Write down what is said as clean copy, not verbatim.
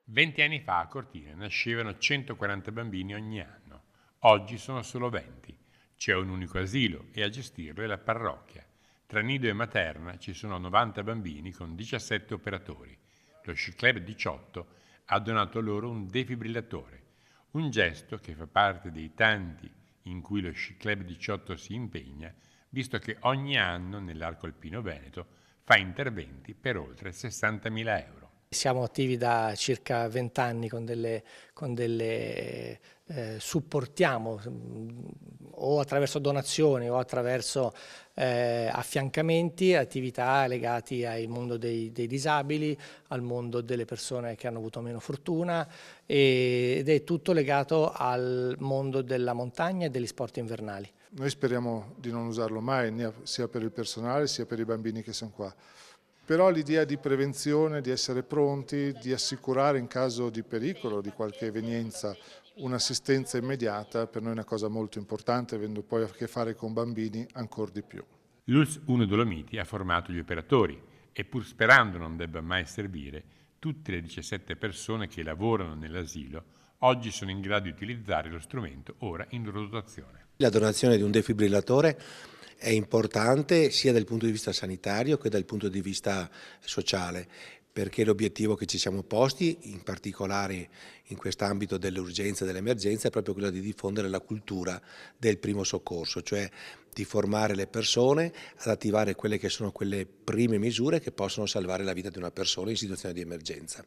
20 anni fa a Cortina nascevano 140 bambini ogni anno, oggi sono solo 20. C'è un unico asilo e a gestirlo è la parrocchia. Tra nido e materna ci sono 90 bambini con 17 operatori. Lo Sci Club 18 ha donato loro un defibrillatore, un gesto che fa parte dei tanti in cui lo Sci Club 18 si impegna, visto che ogni anno nell'arco alpino veneto fa interventi per oltre 60.000 euro. Siamo attivi da circa 20 anni supportiamo o attraverso donazioni o attraverso affiancamenti, attività legate al mondo dei disabili, al mondo delle persone che hanno avuto meno fortuna ed è tutto legato al mondo della montagna e degli sport invernali. Noi speriamo di non usarlo mai, sia per il personale sia per i bambini che sono qua. Però l'idea di prevenzione, di essere pronti, di assicurare in caso di pericolo, di qualche evenienza, un'assistenza immediata, per noi è una cosa molto importante, avendo poi a che fare con bambini ancora di più. L'ULSS 1 Dolomiti ha formato gli operatori e pur sperando non debba mai servire, tutte le 17 persone che lavorano nell'asilo oggi sono in grado di utilizzare lo strumento ora in loro dotazione. La donazione di un defibrillatore è importante sia dal punto di vista sanitario che dal punto di vista sociale, perché l'obiettivo che ci siamo posti, in particolare in quest'ambito dell'urgenza e dell'emergenza, è proprio quello di diffondere la cultura del primo soccorso, cioè di formare le persone ad attivare quelle che sono quelle prime misure che possono salvare la vita di una persona in situazione di emergenza.